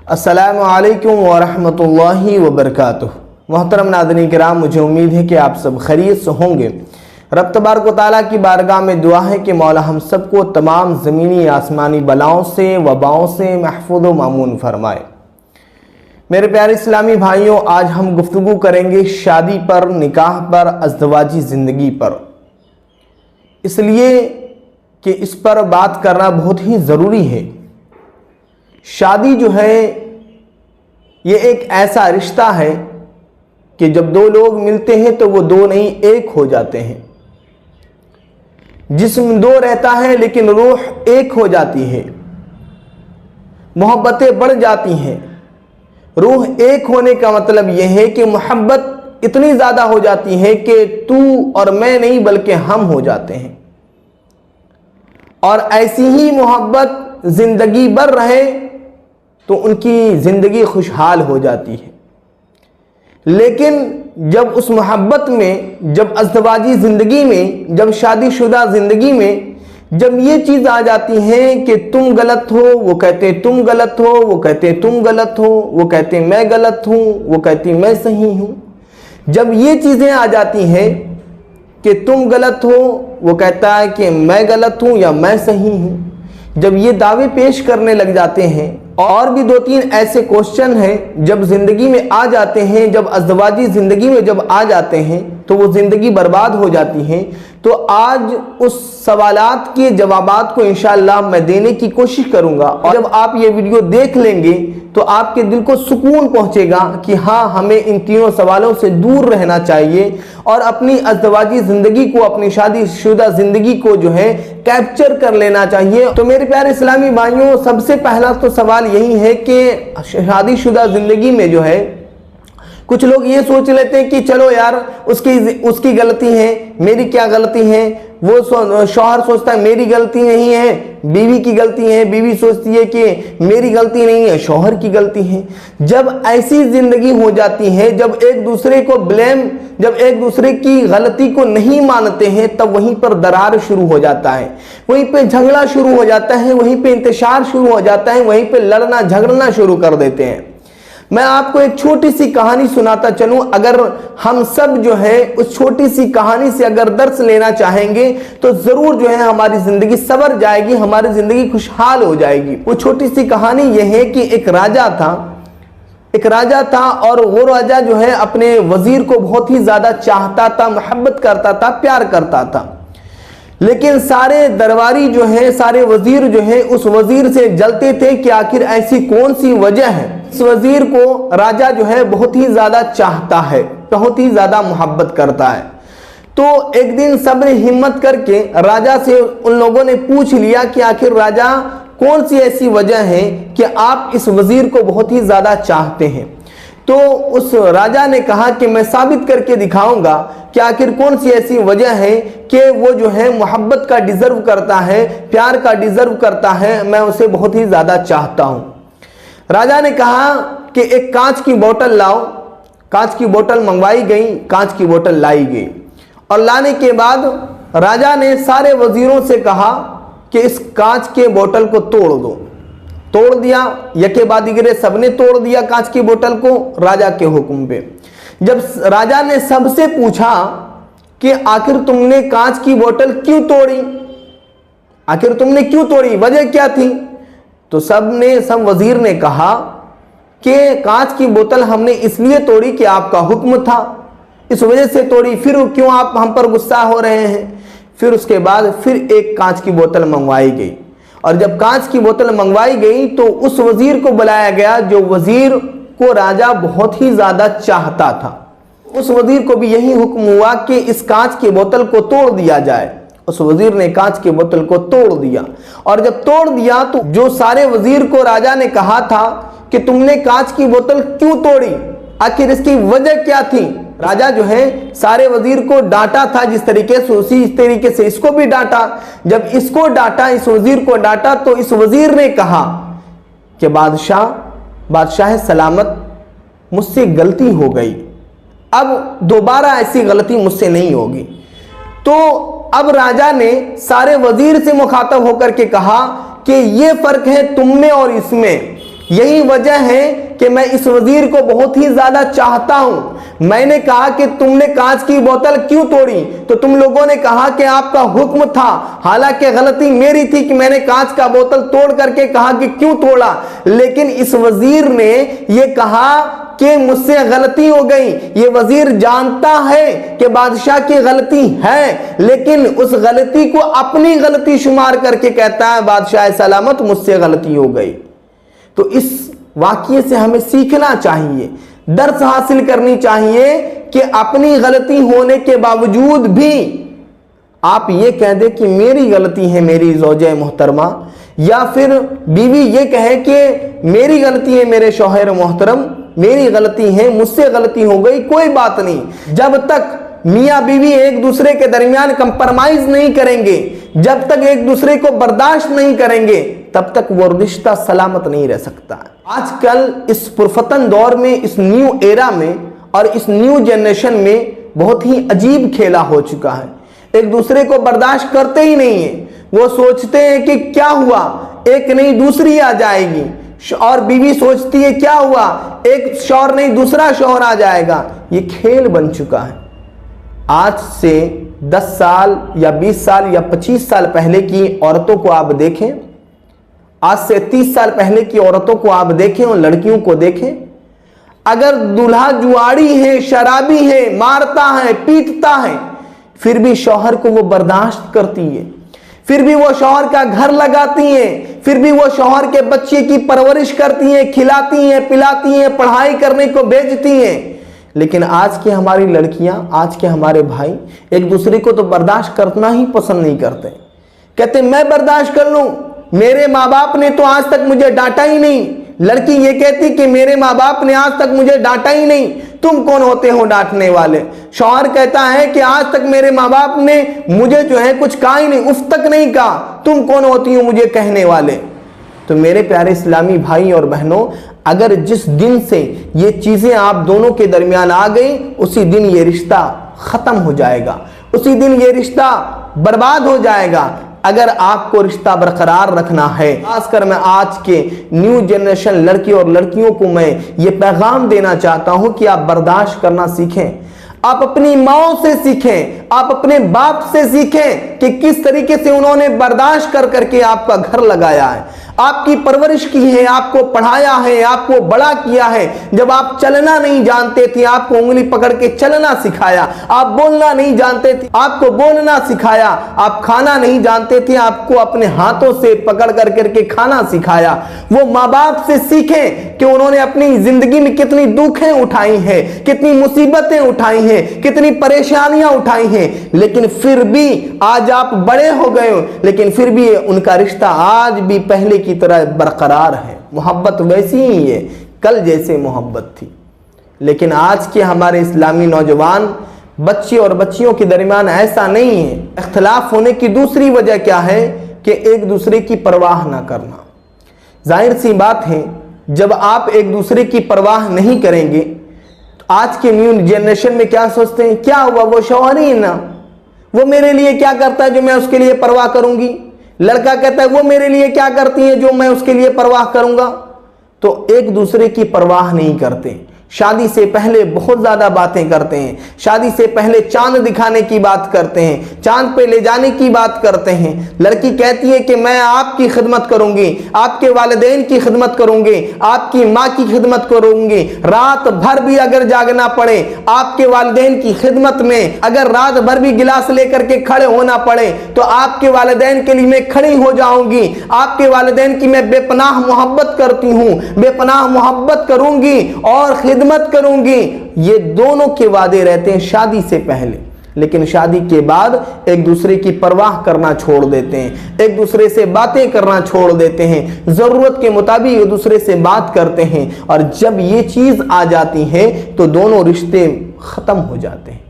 अस्सलामु अलैकुम वरहमतुल्लाहि वबरकातुह। मोहतरम नाज़रीन किराम, मुझे उम्मीद है कि आप सब खैरियत से होंगे। रब तबारक व तआला की बारगाह में दुआ है कि मौला हम सबको तमाम ज़मीनी आसमानी बलाओं से वबाओं से महफूज़ व मामून फरमाए। मेरे प्यारे इस्लामी भाइयों, आज हम गुफ्तगू करेंगे शादी पर, निकाह पर, अज़दवाजी ज़िंदगी पर, इसलिए कि इस पर बात करना बहुत ही ज़रूरी है। शादी जो है ये एक ऐसा रिश्ता है कि जब दो लोग मिलते हैं तो वो दो नहीं एक हो जाते हैं। जिस्म दो रहता है लेकिन रूह एक हो जाती है, मोहब्बतें बढ़ जाती हैं। रूह एक होने का मतलब यह है कि मोहब्बत इतनी ज़्यादा हो जाती है कि तू और मैं नहीं बल्कि हम हो जाते हैं। और ऐसी ही मोहब्बत ज़िंदगी भर रहे तो उनकी ज़िंदगी खुशहाल हो जाती है। लेकिन जब उस मोहब्बत में, जब अज़दवाजी ज़िंदगी में, जब शादीशुदा ज़िंदगी में जब ये चीज़ आ जाती है कि तुम गलत हो, वो कहते तुम गलत हो, वो कहते तुम गलत हो, वो कहते मैं गलत हूँ, वो कहती मैं सही हूँ, जब ये चीज़ें आ जाती हैं कि तुम गलत हो, वो कहता है कि मैं गलत हूँ या मैं सही हूँ, जब ये दावे पेश करने लग जाते हैं, और भी दो तीन ऐसे क्वेश्चन हैं जब ज़िंदगी में आ जाते हैं, जब अज़दवाजी ज़िंदगी में जब आ जाते हैं तो वो ज़िंदगी बर्बाद हो जाती है। तो आज उस सवालात के जवाबात को इंशाअल्लाह मैं देने की कोशिश करूँगा, और जब आप ये वीडियो देख लेंगे तो आपके दिल को सुकून पहुँचेगा कि हाँ, हमें इन तीनों सवालों से दूर रहना चाहिए और अपनी अज़दवाजी ज़िंदगी को, अपनी शादीशुदा ज़िंदगी को जो है कैप्चर कर लेना चाहिए। तो मेरे प्यारे इस्लामी भाइयों, सबसे पहला तो सवाल यही है कि शादीशुदा ज़िंदगी में जो है कुछ लोग ये सोच लेते हैं कि चलो यार, उसकी गलती है, मेरी क्या गलती है। वो शौहर सोचता है मेरी गलती नहीं है, बीवी की गलती है, बीवी सोचती है कि मेरी गलती नहीं है, शौहर की गलती है। जब ऐसी जिंदगी हो जाती है, जब एक दूसरे को ब्लेम, जब एक दूसरे की गलती को नहीं मानते हैं, तब वहीं पर दरार शुरू हो जाता है, वहीं पे झगड़ा शुरू हो जाता है, वहीं पे इंतशार शुरू हो जाता है, वहीं पे लड़ना झगड़ना शुरू कर देते हैं। मैं आपको एक छोटी सी कहानी सुनाता चलूं। अगर हम सब जो है उस छोटी सी कहानी से अगर दर्स लेना चाहेंगे तो जरूर जो है हमारी जिंदगी संवर जाएगी, हमारी जिंदगी खुशहाल हो जाएगी। वो छोटी सी कहानी यह है कि एक राजा था और वो राजा जो है अपने वजीर को बहुत ही ज्यादा चाहता था, मोहब्बत करता था, प्यार करता था। लेकिन सारे दरबारी जो है, सारे वजीर जो है उस वजीर से जलते थे कि आखिर ऐसी कौन सी वजह है। इस वजीर को राजा जो है बहुत ही ज्यादा चाहता है, बहुत ही ज्यादा मोहब्बत करता है। तो एक दिन सब ने हिम्मत करके राजा से उन लोगों ने पूछ लिया कि आखिर राजा, कौन सी ऐसी वजह है कि आप इस वजीर को बहुत ही ज्यादा चाहते हैं। तो उस राजा ने कहा कि मैं साबित करके दिखाऊंगा कि आखिर कौन सी ऐसी वजह है कि वो जो है मोहब्बत का डिजर्व करता है, प्यार का डिजर्व करता है, मैं उसे बहुत ही ज्यादा चाहता हूं। राजा ने कहा कि एक कांच की बोतल लाओ। कांच की बोतल मंगवाई गई, कांच की बोतल लाई गई, और लाने के बाद राजा ने सारे वजीरों से कहा कि इस कांच के बोतल को तोड़ दो। तोड़ दिया, यके बाद दिगरे सबने तोड़ दिया कांच की बोतल को राजा के हुक्म पे। जब राजा ने सबसे पूछा कि आखिर तुमने कांच की बोतल क्यों तोड़ी, आखिर तुमने क्यों तोड़ी, वजह क्या थी, तो सब वजीर ने कहा कि कांच की बोतल हमने इसलिए तोड़ी कि आपका हुक्म था, इस वजह से तोड़ी, फिर क्यों आप हम पर गुस्सा हो रहे हैं। फिर उसके बाद फिर एक कांच की बोतल मंगवाई गई, और जब कांच की बोतल मंगवाई गई तो उस वजीर को बुलाया गया जो वजीर को राजा बहुत ही ज्यादा चाहता था। उस वजीर को भी यही हुक्म हुआ कि इस कांच की बोतल को तोड़ दिया जाए। उस वजीर ने कांच की बोतल को तोड़ दिया, और जब तोड़ दिया तो जो सारे वजीर को राजा ने कहा था कि तुमने कांच की बोतल क्यों तोड़ी, आखिर इसकी वजह क्या थी, राजा जो है सारे वजीर को डांटा था जिस तरीके से, उसी इस तरीके से इसको भी डांटा। जब इसको डांटा, इस वजीर को डांटा, तो इस वजीर ने कहा कि बादशाह सलामत, मुझसे गलती हो गई, अब दोबारा ऐसी गलती मुझसे नहीं होगी। तो अब राजा ने सारे वजीर से मुखातब होकर के कहा कि ये फर्क है तुम में और इसमें, यही वजह है कि मैं इस वजीर को बहुत ही ज्यादा चाहता हूं। मैंने कहा कि तुमने कांच की बोतल क्यों तोड़ी, तो तुम लोगों ने कहा कि आपका हुक्म था, हालांकि गलती मेरी थी कि मैंने कांच का बोतल तोड़ करके कहा कि क्यों तोड़ा। लेकिन इस वजीर ने यह कहा कि मुझसे गलती हो गई। ये वजीर जानता है कि बादशाह की गलती है, लेकिन उस गलती को अपनी गलती शुमार करके कहता है बादशाह सलामत मुझसे गलती हो गई। तो इस वाकये से हमें सीखना चाहिए, दर्स हासिल करनी चाहिए कि अपनी गलती होने के बावजूद भी आप ये कह दे कि मेरी गलती है मेरी ज़ौजे मोहतरमा, या फिर बीवी ये कहे कि मेरी गलती है मेरे शौहर मोहतरम, मेरी गलती है, मुझसे गलती हो गई, कोई बात नहीं। जब तक मियाँ बीवी एक दूसरे के दरमियान कंप्रोमाइज नहीं करेंगे, जब तक एक दूसरे को बर्दाश्त नहीं करेंगे, तब तक वो रिश्ता सलामत नहीं रह सकता। आजकल इस पुरफतन दौर में, इस न्यू एरा में और इस न्यू जनरेशन में बहुत ही अजीब खेला हो चुका है। एक दूसरे को बर्दाश्त करते ही नहीं है। वो सोचते हैं कि क्या हुआ, एक नहीं दूसरी आ जाएगी, और बीवी सोचती है क्या हुआ, एक शौहर नहीं दूसरा शौहर आ जाएगा। ये खेल बन चुका है। आज से 10 साल या 20 साल या 25 साल पहले की औरतों को आप देखें, आज से 30 साल पहले की औरतों को आप देखें और लड़कियों को देखें, अगर दूल्हा जुआड़ी है, शराबी है, मारता है, पीटता है, फिर भी शौहर को वो बर्दाश्त करती है, फिर भी वो शौहर का घर लगाती हैं, फिर भी वो शौहर के बच्चे की परवरिश करती हैं, खिलाती हैं, पिलाती हैं, पढ़ाई करने को भेजती हैं। लेकिन आज की हमारी लड़कियां, आज के हमारे भाई एक दूसरे को तो बर्दाश्त करना ही पसंद नहीं करते। कहते मैं बर्दाश्त कर लूं, मेरे माँ बाप ने तो आज तक मुझे डांटा ही नहीं। लड़की ये कहती कि मेरे माँ बाप ने आज तक मुझे डांटा ही नहीं, तुम कौन होते हो डांटने वाले। शौहर कहता है कि आज तक मेरे माँ बाप ने मुझे जो है कुछ कहा ही नहीं, उफ तक नहीं कहा, तुम कौन होती हो मुझे कहने वाले। तो मेरे प्यारे इस्लामी भाई और बहनों, अगर जिस दिन से ये चीजें आप दोनों के दरमियान आ गई, उसी दिन ये रिश्ता खत्म हो जाएगा, उसी दिन ये रिश्ता बर्बाद हो जाएगा। अगर आपको रिश्ता बरकरार रखना है, खासकर मैं आज के न्यू जनरेशन लड़के और लड़कियों को मैं ये पैगाम देना चाहता हूं कि आप बर्दाश्त करना सीखें। आप अपनी माओ से सीखें, आप अपने बाप से सीखें कि किस तरीके से उन्होंने बर्दाश्त कर करके आपका घर लगाया है, आपकी परवरिश की है, आपको पढ़ाया है, आपको बड़ा किया है। जब आप चलना नहीं जानते थे, आपको उंगली पकड़ के चलना सिखाया, आप बोलना नहीं जानते थे, आपको बोलना सिखाया, आप खाना नहीं जानते थे, आपको अपने हाथों से पकड़ कर करके खाना सिखाया। वो माँ बाप से सीखें कि उन्होंने अपनी जिंदगी में कितनी दुखें उठाई हैं, कितनी मुसीबतें उठाई हैं, कितनी परेशानियां उठाई हैं, लेकिन फिर भी आज आप बड़े हो गए हो, लेकिन फिर भी उनका रिश्ता आज भी पहले की तरह बरकरार है। मोहब्बत वैसी ही है, कल जैसे मोहब्बत थी। लेकिन आज के हमारे इस्लामी नौजवान बच्चे और बच्चियों के दरमियान ऐसा नहीं है। इख्तिलाफ होने की दूसरी वजह क्या है कि एक दूसरे की परवाह ना करना। जाहिर सी बात है, जब आप एक दूसरे की परवाह नहीं करेंगे, तो आज के न्यू जनरेशन में क्या सोचते हैं, क्या हुआ वो शौहर ही ना, वो मेरे लिए क्या करता है जो मैं उसके लिए परवाह करूंगी। लड़का कहता है वो मेरे लिए क्या करती है जो मैं उसके लिए परवाह करूंगा। तो एक दूसरे की परवाह नहीं करते। शादी से पहले बहुत ज्यादा बातें करते हैं, शादी से पहले चांद दिखाने की बात करते हैं, चांद पे ले जाने की बात करते हैं। लड़की कहती है कि मैं आपकी खिदमत करूंगी, आपके वालिदैन की खिदमत करूंगी, आपकी माँ की खिदमत करूंगी, रात भर भी अगर जागना पड़े आपके वालिदैन की खिदमत में, अगर रात भर भी गिलास लेकर के खड़े होना पड़े तो आपके वालिदैन के लिए मैं खड़ी हो जाऊंगी। आपके वालिदैन की मैं बेपनाह मोहब्बत करती हूँ, बेपनाह मोहब्बत करूंगी और खिदमत करूंगी। ये दोनों के वादे रहते हैं शादी से पहले, लेकिन शादी के बाद एक दूसरे की परवाह करना छोड़ देते हैं, एक दूसरे से बातें करना छोड़ देते हैं, जरूरत के मुताबिक एक दूसरे से बात करते हैं। और जब ये चीज आ जाती है तो दोनों रिश्ते खत्म हो जाते हैं।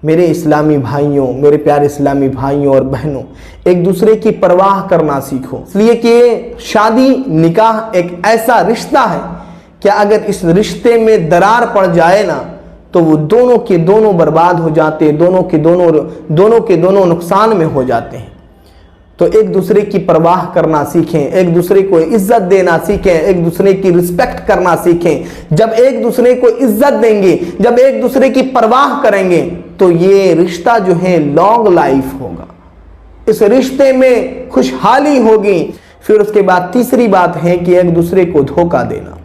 मेरे इस्लामी भाइयों, मेरे प्यारे इस्लामी भाइयों और बहनों, एक दूसरे की परवाह करना सीखो। इसलिए कि शादी निकाह एक ऐसा रिश्ता है कि अगर इस रिश्ते में दरार पड़ जाए ना तो वो दोनों के दोनों बर्बाद हो जाते हैं, दोनों के दोनों नुकसान में हो जाते हैं। तो एक दूसरे की परवाह करना सीखें, एक दूसरे को इज्जत देना सीखें, एक दूसरे की रिस्पेक्ट करना सीखें। जब एक दूसरे को इज्जत देंगे, जब एक दूसरे की परवाह करेंगे, तो ये रिश्ता जो है लॉन्ग लाइफ होगा, इस रिश्ते में खुशहाली होगी। फिर उसके बाद तीसरी बात है कि एक दूसरे को धोखा देना।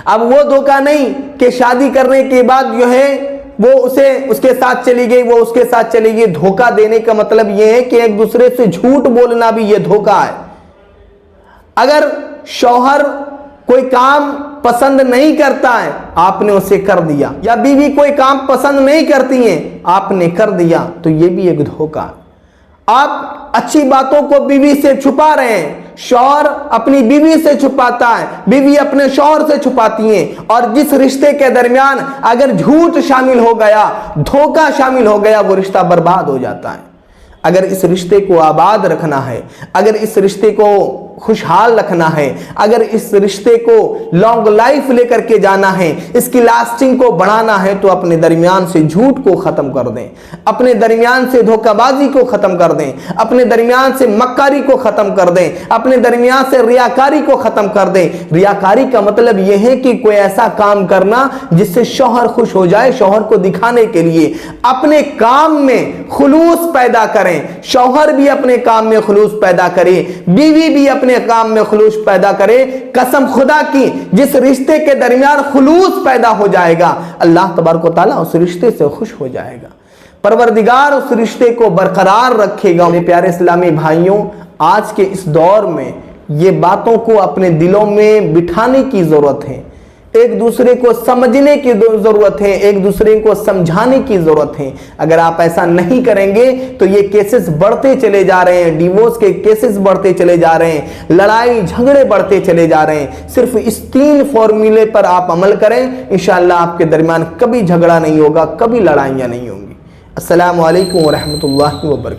अब वो धोखा नहीं कि शादी करने के बाद जो है वो उसके साथ चली गई, वो उसके साथ चली गई। धोखा देने का मतलब ये है कि एक दूसरे से झूठ बोलना भी ये धोखा है। अगर शौहर कोई काम पसंद नहीं करता है, आपने उसे कर दिया, या बीवी कोई काम पसंद नहीं करती है, आपने कर दिया, तो ये भी एक धोखा है। आप अच्छी बातों को बीवी से छुपा रहे हैं, शौहर अपनी बीवी से छुपाता है, बीवी अपने शौहर से छुपाती है। और जिस रिश्ते के दरमियान अगर झूठ शामिल हो गया, धोखा शामिल हो गया, वो रिश्ता बर्बाद हो जाता है। अगर इस रिश्ते को आबाद रखना है, अगर इस रिश्ते को खुशहाल रखना है, अगर इस रिश्ते को लॉन्ग लाइफ लेकर के जाना है, इसकी लास्टिंग को बढ़ाना है, तो अपने दरमियान से झूठ को खत्म कर दें, अपने दरमियान से धोखाबाजी को खत्म कर दें, अपने दरमियान से मक्कारी को खत्म कर दें, अपने दरमियान से रियाकारी को खत्म कर दें। रियाकारी का मतलब यह है कि कोई ऐसा काम करना जिससे शौहर खुश हो जाए, शौहर को दिखाने के लिए अपने काम में खुलूस पैदा करें। शौहर भी अपने काम में खुलूस पैदा करे, बीवी भी अपने काम में खुलूस पैदा करे। कसम खुदा की, जिस रिश्ते के दरमियान खुलूस पैदा हो जाएगा, अल्लाह तबारक व तआला उस रिश्ते से खुश हो जाएगा, परवरदिगार उस रिश्ते को बरकरार रखेगा। मेरे प्यारे इस्लामी भाइयों, आज के इस दौर में ये बातों को अपने दिलों में बिठाने की जरूरत है, एक दूसरे को समझने की जरूरत है, एक दूसरे को समझाने की जरूरत है। अगर आप ऐसा नहीं करेंगे तो ये केसेस बढ़ते चले जा रहे हैं, डिवोर्स के केसेस बढ़ते चले जा रहे हैं, लड़ाई झगड़े बढ़ते चले जा रहे हैं। सिर्फ इस 3 फॉर्मूले पर आप अमल करें, इंशाअल्लाह आपके दरमियान कभी झगड़ा नहीं होगा, कभी लड़ाइयां नहीं होंगी। अस्सलामु अलैकुम व रहमतुल्लाहि व बरकातहू।